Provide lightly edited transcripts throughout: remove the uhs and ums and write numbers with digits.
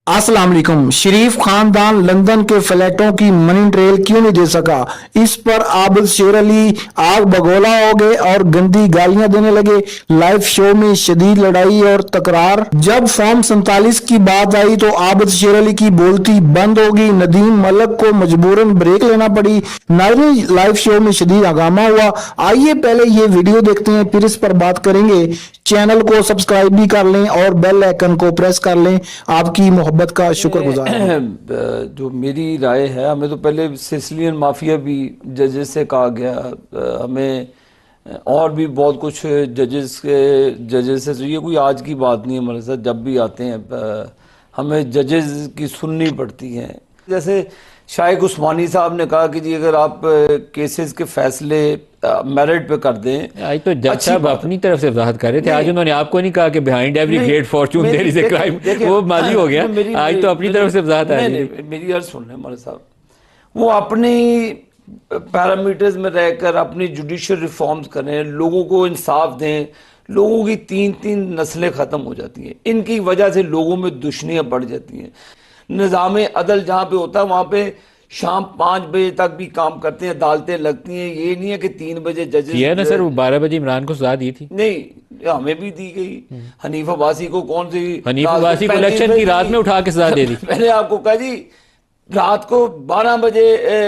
अस्सलाम वालेकुम। शरीफ खानदान लंदन के फ्लैटों की मनी ट्रेल क्यों नहीं दे सका? इस पर आबिद शेर अली आग बगोला हो गए और गंदी गालियां देने लगे। लाइव शो में शदीद लड़ाई और तकरार। जब फॉर्म 47 की बात आई तो आबिद शेर अली की बोलती बंद हो गई। नदीम मलक को मजबूरन ब्रेक लेना पड़ी। नाज़रीन, लाइव शो में शदीद हंगामा हुआ। आइए पहले ये वीडियो देखते हैं, फिर इस पर बात करेंगे। चैनल को सब्सक्राइब भी कर लें और बेल आइकन को प्रेस कर लें। आपकी मोहब्बत का शुक्रगुजार हूं। जो मेरी राय है, हमें तो पहले सिसिलियन माफिया भी जजेस से कहा गया, हमें और भी बहुत कुछ जजेस से, तो ये कोई आज की बात नहीं है। हमारे साथ जब भी आते हैं हमें जजेस की सुननी पड़ती है। जैसे शाइख उस्मानी साहब ने कहा कि जी अगर आप केसेस के फैसले मेरिट पे कर दें। आज तो जज साहब अपनी तरफ से वजाहत कर रहे थे। आज उन्होंने आपको नहीं कहा कि behind every great fortune there is a crime, वो माजी हो गया। आज तो अपनी तरफ से वजाहत आ रही है। मेरी अर्ज सुन लें हमारे साहब, वो अपनी पैरामीटर्स में रहकर अपनी जुडिशियल रिफॉर्म्स करें, लोगों को इंसाफ दें। लोगों की तीन नस्लें ख़त्म हो जाती हैं, इनकी वजह से लोगों में दुश्मनियाँ बढ़ जाती हैं। निज़ाम अदल जहाँ पे होता है वहाँ पे शाम 5 बजे तक भी काम करते हैं, अदालतें लगती हैं। ये नहीं है कि 3 बजे जजेस ये ना सर, वो 12 बजे इमरान को सजा दी थी। नहीं, हमें भी दी गई। हनीफ अब्बासी को कौन सी, हनीफ अब्बासी को इलेक्शन की रात में उठा के सजा दे दी। मैंने आपको कहा जी रात को 12 बजे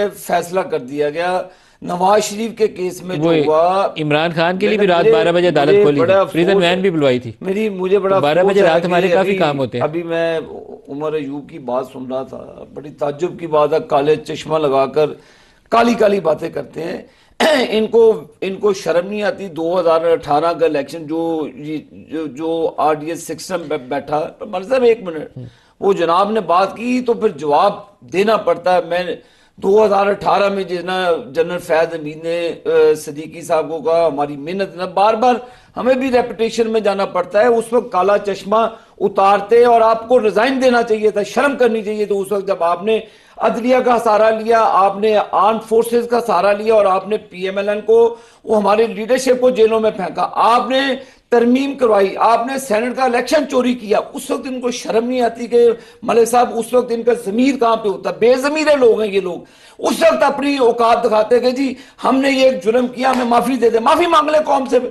फैसला कर दिया गया। नवाज शरीफ के केस में जो हुआ, इमरान खान के लिए भी रात 12 बजे अदालत खोली, प्रिजन वैन भी बुलवाई थी। मुझे बड़ा 12 बजे रात हमारे काफी काम होते हैं। अभी मैं उमर अयूब की बात सुन रहा था, बड़ी ताज्जुब की बात है। काले चश्मा लगाकर काली काली बातें करते हैं। इनको शर्म नहीं आती। 2018 का इलेक्शन जो आरडीएस सिस्टम पे बैठा, मतलब 1 मिनट, वो जनाब ने बात की तो फिर जवाब देना पड़ता है। मैं 2018 में जिस ना जनरल फैज अमीन ने सदीकी साहब को कहा, हमारी मेहनत ना, बार बार हमें भी रेपुटेशन में जाना पड़ता है। उस वक्त काला चश्मा उतारते और आपको रिजाइन देना चाहिए था, शर्म करनी चाहिए। तो उस वक्त जब आपने अदलिया का सहारा लिया, आपने आर्म फोर्सेस का सहारा लिया और आपने पीएमएलएन को, वो हमारे लीडरशिप को जेलों में फेंका, आपने तरमीम करवाई, आपने सेनेट का इलेक्शन चोरी किया, उस वक्त इनको शर्म नहीं आती कि मलिक साहब, उस वक्त इनका ज़मीर कहाँ पे होता? बेज़मीर लोग हैं ये लोग। उस वक्त अपनी औकात दिखाते कि जी हमने ये एक जुर्म किया, हमें माफी दे दे। माफी मांग ले कौम से।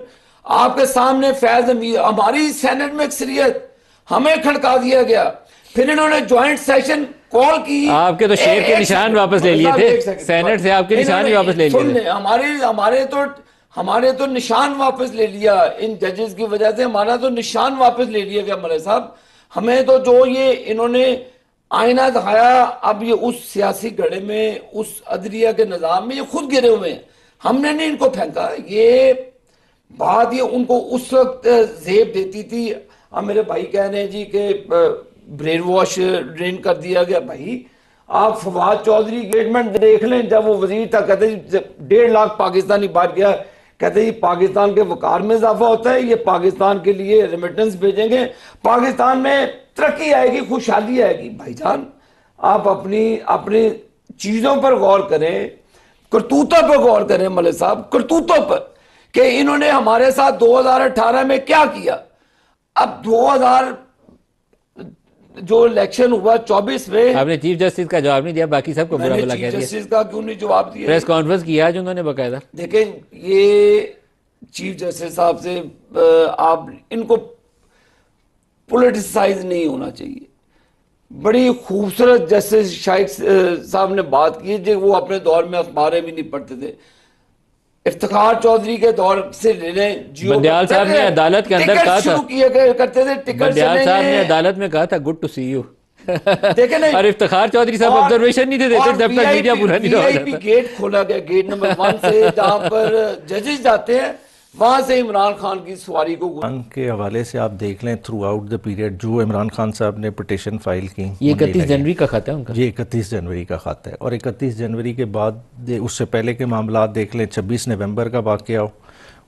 आपके सामने फैज अमीर, हमारी सेनेट में अक्सरियत, हमें खड़का दिया गया। फिर इन्होंने ज्वाइंट सेशन कॉल की। आपके तो शेर के निशान वापस ले लिए थे, सेनेट से आपके निशान ही वापस ले लिए थे। हमारे तो निशान वापस ले लिया इन जजेस की वजह से, हमारा तो निशान वापस ले लिया गया मलिक साहब। हमें तो जो ये इन्होंने आईना दिखाया, अब ये उस सियासी घड़े में, उस अदलिया के निज़ाम में ये खुद गिरे हुए हैं। हमने नहीं इनको फेंका। ये बात ये उनको उस वक्त जेब देती थी। अब मेरे भाई कह रहे हैं जी कि ब्रेन वॉश ड्रेन कर दिया गया। भाई आप फवाद चौधरी स्टेटमेंट देख लें, जब वो वजीर था, कहते 1.5 लाख पाकिस्तानी बाहर गया, कहते जी पाकिस्तान के वकार में इजाफा होता है, ये पाकिस्तान के लिए रेमिटेंस भेजेंगे, पाकिस्तान में तरक्की आएगी, खुशहाली आएगी। भाईजान आप अपनी चीजों पर गौर करें, करतूतों पर गौर करें मलिक साहब, करतूतों पर, कि इन्होंने हमारे साथ 2018 में क्या किया। अब 2000 जो इलेक्शन हुआ 24 में, आपने चीफ जस्टिस का जवाब नहीं दिया, बाकी सबको बुरा भला कह दिया। चीफ जस्टिस का क्यों नहीं जवाब दिया? प्रेस कॉन्फ्रेंस किया जो उन्होंने बकायदा। देखें, ये चीफ जस्टिस साहब से आप इनको पॉलिटिसाइज नहीं होना चाहिए। बड़ी खूबसूरत जस्टिस शाइख साहब ने बात की जो वो अपने दौर में अखबारें भी नहीं पढ़ते थे। इफ्तिखार चौधरी के दौर से ले लें, बंदियाल साहब ने अदालत के अंदर कहा था, करते थे टिकट। बंदियाल साहब ने अदालत में कहा था गुड टू सी यू। देखे नहीं, और इफ्तिखार चौधरी साहब ऑब्जर्वेशन नहीं देते जब तक मीडिया पूरा नहीं हो जाता। गेट खोला गया, गेट नंबर 1 से, जहां पर जजेस जाते हैं, वहां से इमरान खान की सवारी को के हवाले से आप देख लें थ्रू आउट द पीरियड जो इमरान खान साहब ने पिटिशन फाइल की, ये 31 जनवरी का खाता है उनका। ये 31 जनवरी का खाता है। और 31 जनवरी के बाद उससे पहले के मामला देख लें, 26 नवंबर का वाक़या हो,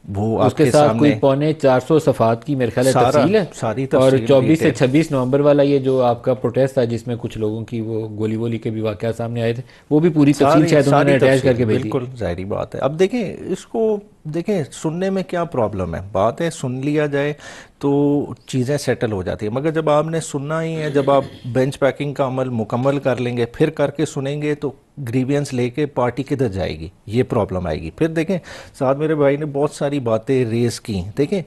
وہ اس آپ کے کے ساتھ سامنے کوئی 450 صفحات کی میرے خیال ہے تفصیل ہے، ساری اور تفصیل 24 سے ڈیٹیل۔ 26 نومبر والا یہ جو آپ کا پروٹیسٹ تھا جس میں کچھ لوگوں کی وہ گولی وولی کے بھی واقعات سامنے آئے تھے، وہ بھی پوری تفصیل شاید انہوں نے اٹیچ کر کے بھیجی۔ بالکل ظاہری بات ہے۔ اب دیکھیں اس کو، دیکھیں سننے میں کیا پرابلم ہے، بات ہے سن لیا جائے تو چیزیں سیٹل ہو جاتی ہیں، مگر جب آپ نے سننا ہی ہے، جب آپ بینچ پیکنگ کا عمل مکمل کر لیں گے پھر کر کے سنیں گے تو گریوینس لے کے پارٹی کدھر جائے گی، یہ پرابلم آئے گی۔ پھر دیکھیں ساتھ میرے بھائی نے بہت ساری باتیں ریز کی، دیکھیں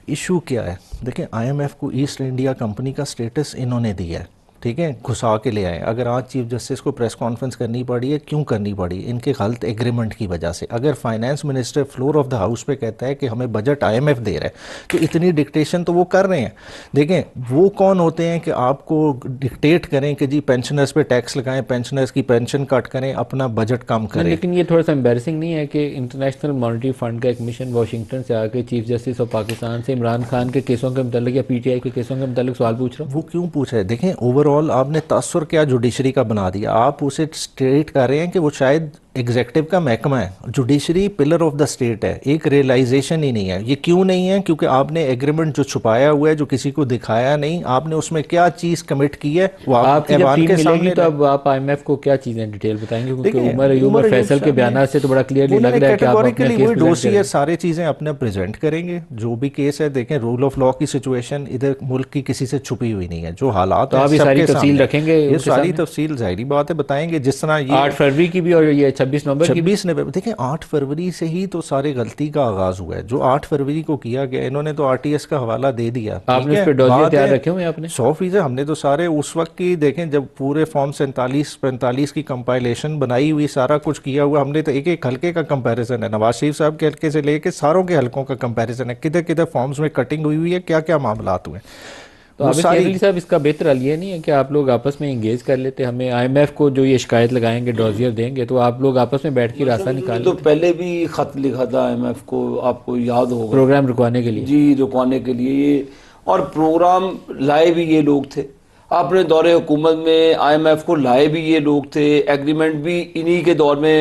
ایشو کیا ہے، دیکھیں آئی ایم ایف کو ایسٹ انڈیا کمپنی کا سٹیٹس انہوں نے دیا ہے، ٹھیک ہے، گھسا کے لے آئے۔ اگر آج چیف جسٹس کو پریس کانفرنس کرنی پڑی ہے، کیوں کرنی پڑی؟ ان کے غلط ایگریمنٹ کی وجہ سے۔ اگر finance minister floor of the house پہ کہتا ہے کہ ہمیں بجٹ آئی ایم ایف دے رہا ہے تو اتنی ڈکٹیشن تو وہ کر رہے ہیں۔ دیکھیں وہ کون ہوتے ہیں کہ آپ کو ڈکٹیٹ کریں کہ جی پینشنرز پہ ٹیکس لگائیں، پینشنرز کی پینشن کٹ کریں، اپنا بجٹ کم کریں۔ لیکن یہ تھوڑا سا امبیرسنگ نہیں ہے کہ انٹرنیشنل مانیٹری فنڈ کا ایک مشن واشنگٹن سے آ کے چیف جسٹس آف پاکستان سے عمران خان کے کیسوں کے متعلق یا پی ٹی آئی کے کیسوں کے متعلق سوال پوچھ رہا ہوں؟ وہ کیوں پوچھ رہے ہیں؟ دیکھیں اوور آل آپ نے تاثر کیا جوڈیشری کا بنا دیا، آپ اسے اسٹریٹ کر رہے ہیں کہ وہ شاید ایگزیکٹو کا محکمہ ہے، judiciary pillar of the state ہے، ایک ریئلائزیشن ہی نہیں ہے۔ یہ کیوں نہیں ہے؟ کیونکہ آپ نے ایگریمنٹ جو چھپایا ہوا ہے، جو کسی کو دکھایا نہیں، آپ نے اس میں کیا چیز کمٹ کی ہے وہ آپ کی جب ایوان ٹیم کے ملے سامنے گی تو اب آپ آئی ایم ایف کو کیا چیزیں ڈیٹیل بتائیں گے؟ کیونکہ دیکھیں، عمر ایوب اور فیصل کے بیانات سے تو بڑا کلیئرلی لگ رہا ہے کہ آپ اپنا کیس وہی پریزنٹ ڈوسی کریں ہے، گے۔ سارے چیزیں اپنے پریزنٹ کریں گے جو بھی کیس ہے۔ دیکھیں رول آف لا کی سچویشن ادھر ملک کی کسی سے چھپی ہوئی نہیں ہے، جو حالات تو ہیں آپ یہ سب ساری کے تفصیل سامنے رکھیں گے یہ ان کے ساری سامنے؟ تفصیل ظاہری بات ہے بتائیں گے، جس طرح یہ 8 فروری کی بھی اور یہ 26 نومبر کی بھی۔ 26 نومبر، دیکھیں 8 فروری سے ہی تو سارے غلطی کا آغاز ہوا ہے۔ جو 8 فروری کو کیا گیا، انہوں نے تو آر ٹی ایس کا حوالہ دے دیا، آپ نے اس پہ ڈوزیے تیار رکھے ہوئے آپ نے؟ 100%۔ ہم نے تو سارے اس وقت کی، دیکھیں جب پورے فارم 47-45 کی کمپائلیشن بنائی ہوئی، سارا کچھ کیا ہوا، ہم نے تو ایک ایک حلقے کا کمپیریزن ہے، نواز شریف صاحب کے حلقے سے لے کے ساروں کے حلقوں کا کمپیریزن ہے، کدھر کدھر فارمز میں کٹنگ ہوئی ہوئی ہے، کیا کیا معاملات ہوئے ہیں۔ تو عابد سیف علی صاحب اس کا بہتر حل یہ نہیں ہے کہ آپ لوگ آپس میں انگیج کر لیتے؟ ہمیں آئی ایم ایف کو جو یہ شکایت لگائیں گے، ڈوزیئر دیں گے، تو آپ لوگ آپس میں بیٹھ کے راستہ نکال تو پہلے بھی خط لکھا تھا آئی ایم ایف کو، آپ کو یاد ہوگا، پروگرام رکوانے کے لیے۔ جی رکوانے کے لیے یہ، اور پروگرام لائے بھی یہ لوگ تھے اپنے دور حکومت میں، آئی ایم ایف کو لائے بھی یہ لوگ تھے، ایگریمنٹ بھی انہی کے دور میں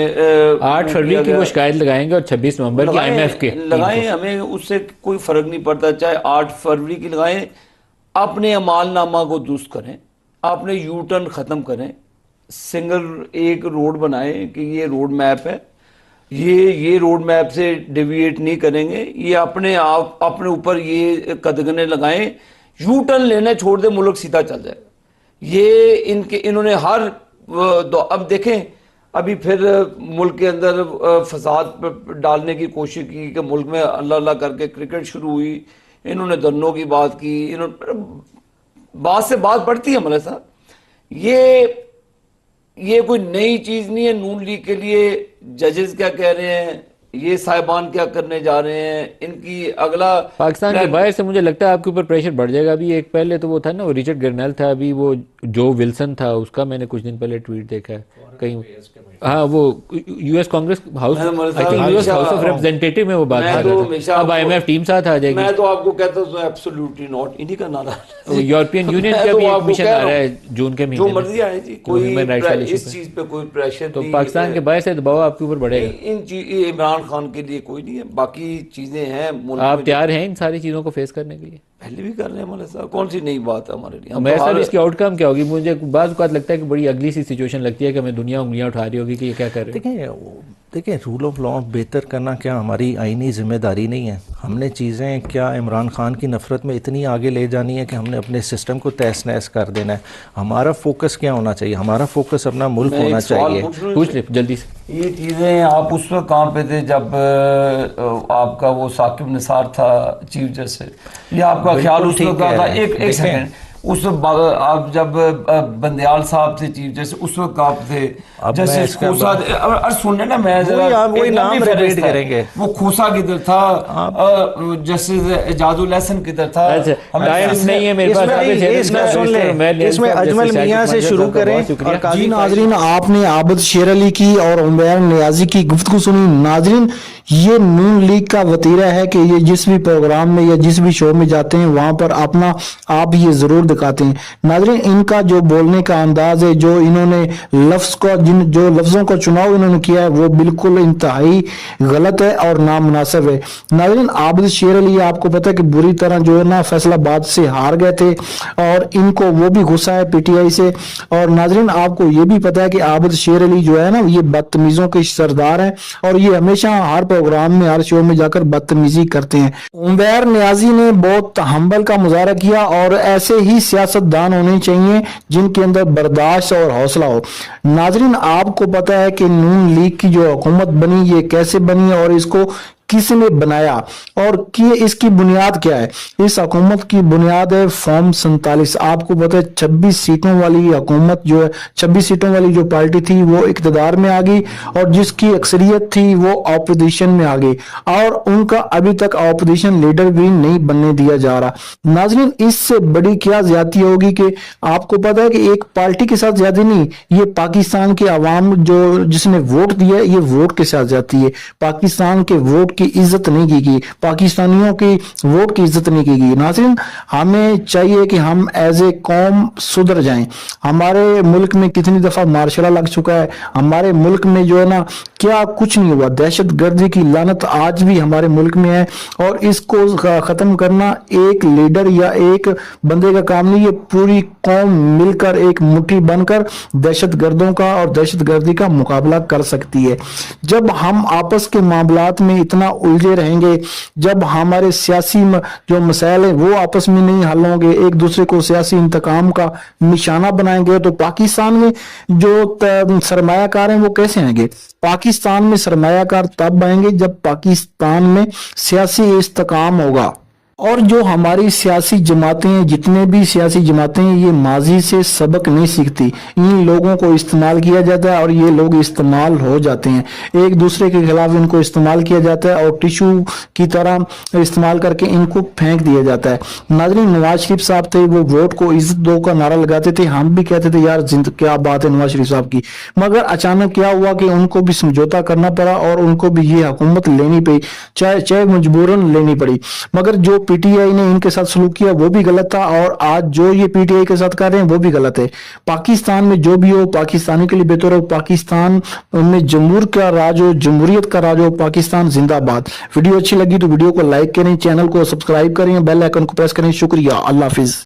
8 فروری کی وہ شکایت لگائیں گے اور 26 نومبر کی آئی ایم ایف کے لگائیں، ہمیں اس سے کوئی فرق نہیں پڑتا، چاہے 8 فروری کی لگائیں، اپنے عمال نامہ کو درست کریں، اپنے یو ٹرن ختم کریں، سنگل ایک روڈ بنائیں کہ یہ روڈ میپ ہے، یہ روڈ میپ سے ڈیویٹ نہیں کریں گے، یہ اپنے آپ اپنے اوپر یہ قدغنے لگائیں، یو ٹرن لینا چھوڑ دے، ملک سیدھا چل جائے گا۔ یہ انہوں نے ہر اب دیکھیں ابھی پھر ملک کے اندر فساد ڈالنے کی کوشش کی کہ ملک میں اللہ اللہ کر کے کرکٹ شروع ہوئی، انہوں نے دھرنوں کی بات کی، بات سے بات بڑھتی ہے ملک صاحب۔ یہ کوئی نئی چیز نہیں ہے نون لیگ کے لیے، ججز کیا کہہ رہے ہیں، یہ صاحبان کیا کرنے جا رہے ہیں، ان کی اگلا پاکستان کے باہر سے مجھے لگتا ہے آپ کے اوپر پریشر بڑھ جائے گا۔ ابھی ایک پہلے تو وہ تھا نا، وہ ریچرڈ گرنیل تھا، ابھی وہ جو ولسن تھا، اس کا میں نے کچھ دن پہلے ٹویٹ دیکھا ہے کہیں، ہاں وہ U S Congress house, U S house of representative میں وہ بات کر رہا تھا، اب آئی ایم ایف ٹیم ساتھ آ جائے گی۔ میں تو آپ کو کہتا ہوں ایبسولوٹلی ناٹ، انہی کا نعرہ یورپین یونین کا بھی ایک مشن آ رہا ہے جون کے مہینے جو میں، مرضی آئے جی، کوئی اس چیز پہ کوئی پریشر تو نہیں، پاکستان کے باہر سے دباؤ آپ کے اوپر بڑھے گا۔ عمران خان کے لیے کوئی نہیں ہے، باقی چیزیں ہیں ملک آپ میں تیار ہیں ان ساری چیزوں کو فیس کرنے کے لیے؟ پہلے بھی کر رہے ہیں مولانا صاحب، کون سی نئی بات ہے ہمارے لیے؟ میرے ساتھ اس کی آؤٹ کم کیا ہوگی؟ مجھے بعض اوقات لگتا ہے کہ بڑی اگلی سی سچویشن لگتی ہے کہ ہمیں دنیا انگلیاں اٹھا رہی ہوگی کہ یہ کیا کر رہے ہیں۔ دیکھیں رول آف لا بہتر کرنا کیا ہماری آئینی ذمہ داری نہیں ہے؟ ہم نے چیزیں کیا عمران خان کی نفرت میں اتنی آگے لے جانی ہے کہ ہم نے اپنے سسٹم کو تہس نہس کر دینا ہے؟ ہمارا فوکس کیا ہونا چاہیے؟ ہمارا فوکس اپنا ملک ہونا چاہیے۔ پوچھ لیں جلدی سے۔ یہ چیزیں آپ اس وقت کہاں پہ تھے جب آپ کا وہ ثاقب نثار تھا چیف جسٹس، یہ آپ کا خیال اس وقت تھا؟ ایک سیکنڈ، اس آپ جب بندیال صاحب تھے چیف جسٹس، اس وقت آپ تھے جسٹس کھوسا، سننے نا میں وہی نام ریپیٹ کریں گے، وہ کھوسا کدھر تھا، جسٹس اعجاز الحسن کدھر تھا؟ اس میں اجمل میاں سے شروع کریں۔ جی ناظرین، آپ نے عابد شیر علی کی اور عمیر نیازی کی گفتگو سنی۔ ناظرین، یہ نون لیگ کا وتیرہ ہے کہ یہ جس بھی پروگرام میں یا جس بھی شو میں جاتے ہیں وہاں پر اپنا آپ یہ ضرور दिखाते हैं। नाज़रीन, इनका जो बोलने का अंदाज है, जो इन्होंने जो लफ्जों का चुनाव इन्होंने किया है, वो बिल्कुल इंतहाई गलत है और नामुनासिब है। नाज़रीन, आबिद शेर अली, आपको पता है कि बुरी तरह जो है ना फैसलाबाद से हार गए थे और इनको वो भी गुस्सा है पीटीआई से। और नाज़रीन, आपको ये भी पता है कि आबिद शेर अली जो है ना, ये बदतमीजों के सरदार हैं और ये हमेशा हर प्रोग्राम में, हर शो में जाकर बदतमीजी करते हैं। उमैर नियाजी ने बहुत हम्बल का मुजाहरा किया और ऐसे ही सियासतदान होने चाहिए जिनके अंदर बर्दाश्त और हौसला हो। नाजरीन, आपको पता है कि नून लीग की जो हुकूमत बनी, ये कैसे बनी और इसको किसने बनाया और इसकी बुनियाद क्या है? इस हुकूमत की बुनियाद है फॉर्म 47। आपको पता है 26 सीटों वाली हुकूमत जो है, 26 सीटों वाली जो पार्टी थी वो इक़्तिदार में आ गई और जिसकी अक्सरियत थी वो ऑपोजिशन में आ गई और उनका अभी तक ऑपोजिशन लीडर भी नहीं बनने दिया जा रहा। नाज़रीन, इससे बड़ी क्या ज्यादती होगी कि आपको पता है कि एक पार्टी के साथ ज्यादा नहीं, ये पाकिस्तान के अवाम जो जिसने वोट दिया, ये वोट के साथ जाती है। पाकिस्तान के वोट की इज्जत नहीं की गई, पाकिस्तानियों की वोट की इज्जत नहीं की गई। नाज़रीन, हमें चाहिए कि हम एज ए कौम सुधर जाएं। हमारे मुल्क में कितनी दफा मार्शल लग चुका है, हमारे मुल्क में जो है ना क्या कुछ नहीं हुआ। दहशत गर्दी की लानत आज भी हमारे मुल्क में है और इसको खत्म करना एक लीडर या एक बंदे का काम नहीं, ये पूरी कौम मिलकर एक मुट्ठी बनकर दहशत गर्दों का और दहशत गर्दी का मुकाबला कर सकती है। जब हम आपस के मामलात में इतना उलझे रहेंगे, जब हमारे सियासी जो मसाइल हैं वो आपस में नहीं हल होंगे, एक दूसरे को सियासी इंतकाम का निशाना बनाएंगे, तो पाकिस्तान में जो सरमायाकार हैं वो कैसे आएंगे? पाकिस्तान में सरमायाकार तब आएंगे जब पाकिस्तान में सियासी इस्तेकाम होगा। और जो हमारी सियासी जमातें हैं, जितने भी सियासी जमातें हैं, ये माजी से सबक नहीं सीखती। इन लोगों को इस्तेमाल किया जाता है और ये लोग इस्तेमाल हो जाते हैं। एक दूसरे के खिलाफ इनको इस्तेमाल किया जाता है और टिश्यू की तरह इस्तेमाल करके इनको फेंक दिया जाता है। नाज़रीन, नवाज शरीफ साहब थे, वो वोट को इज्जत दो का नारा लगाते थे। हम भी कहते थे यार क्या बात है नवाज शरीफ साहब की, मगर अचानक क्या हुआ कि उनको भी समझौता करना पड़ा और उनको भी ये हुकूमत लेनी पड़ी, चाहे मजबूरन लेनी पड़ी। मगर जो पीटीआई ने इनके साथ सलूक किया वो भी गलत था और आज जो ये पीटीआई के साथ कर रहे हैं वो भी गलत है। पाकिस्तान में जो भी हो, पाकिस्तानी के लिए बेहतर हो, पाकिस्तान में जमहूर का राज हो, जमहूरियत का राज हो, पाकिस्तान जिंदाबाद। वीडियो अच्छी लगी तो वीडियो को लाइक करें, चैनल को सब्सक्राइब करें, बेल आइकन को प्रेस करें। शुक्रिया, अल्लाह हाफिज।